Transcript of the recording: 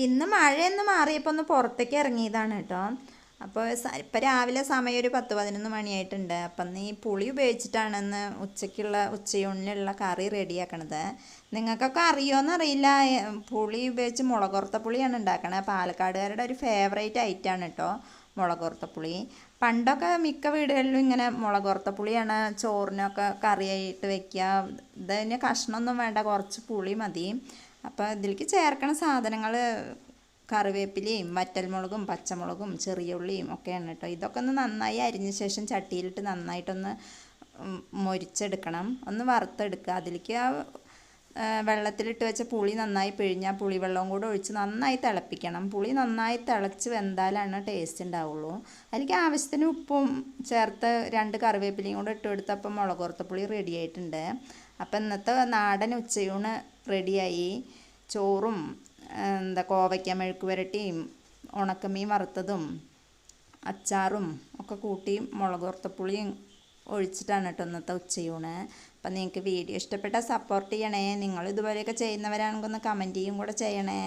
ഇന്ന് മഴയൊന്ന് മാറിയപ്പോൾ ഒന്ന് പുറത്തേക്ക് ഇറങ്ങിയതാണ് കേട്ടോ. അപ്പോൾ ഇപ്പം രാവിലെ സമയം ഒരു 10-11 മണിയായിട്ടുണ്ട്. അപ്പം ഈ പുളി ഉപയോഗിച്ചിട്ടാണ് ഉച്ചയൂണിനുള്ള കറി റെഡിയാക്കണത്. നിങ്ങൾക്കൊക്കെ അറിയുമോയെന്നറിയില്ല. പുളി ഉപയോഗിച്ച് മുളകുറുത്ത പുളിയാണ് ഉണ്ടാക്കണത്. പാലക്കാടുകാരുടെ ഒരു ഫേവറേറ്റ് ഐറ്റമാണ് കേട്ടോ മുളകുറുത്ത പുളി. പണ്ടൊക്കെ മിക്ക വീടുകളിലും ഇങ്ങനെ മുളകുറുത്ത പുളിയാണ് ചോറിനൊക്കെ കറിയായിട്ട് വെക്കുക. ഇതിന് കഷ്ണമൊന്നും വേണ്ട, കുറച്ച് പുളി മതി. അപ്പോൾ ഇതിലേക്ക് ചേർക്കണ സാധനങ്ങൾ കറിവേപ്പിലയും വറ്റൽമുളകും പച്ചമുളകും ചെറിയ ഉള്ളിയും ഒക്കെയാണ് കേട്ടോ. ഇതൊക്കെ ഒന്ന് നന്നായി അരിഞ്ഞ ശേഷം ചട്ടിയിലിട്ട് നന്നായിട്ടൊന്ന് മൊരിച്ചെടുക്കണം, ഒന്ന് വറുത്തെടുക്കുക. അതിലേക്ക് വെള്ളത്തിലിട്ട് വെച്ച പുളി നന്നായി പിഴിഞ്ഞാൽ പുളിവെള്ളവും കൂടെ ഒഴിച്ച് നന്നായി തിളപ്പിക്കണം. പുളി നന്നായി തിളച്ച് വെന്താലാണ് ടേസ്റ്റ് ഉണ്ടാവുള്ളൂ. അതിലേക്ക് ആവശ്യത്തിന് ഉപ്പും ചേർത്ത് 2 കറിവേപ്പിലയും കൂടെ ഇട്ട് കൊടുത്തപ്പോൾ മുളകുറുത്ത പുളി റെഡി ആയിട്ടുണ്ട്. അപ്പം ഇന്നത്തെ നാടൻ ഉച്ചയൂണ് റെഡിയായി. ചോറും കോവയ്ക്ക മെഴുക്ക് പുരട്ടിയും ഉണക്കമീൻ വറുത്തതും അച്ചാറും ഒക്കെ കൂട്ടി മുളകുറുത്തപ്പുളിയും ഒഴിച്ചിട്ടാണ് കേട്ടോ ഇന്നത്തെ ഉച്ചയൂണ്. അപ്പം നിങ്ങൾക്ക് വീഡിയോ ഇഷ്ടപ്പെട്ടാൽ സപ്പോർട്ട് ചെയ്യണേ. നിങ്ങൾ ഇതുപോലെയൊക്കെ ചെയ്യുന്നവരാണെങ്കിൽ ഒന്ന് കമൻറ്റ് ചെയ്യും കൂടെ ചെയ്യണേ.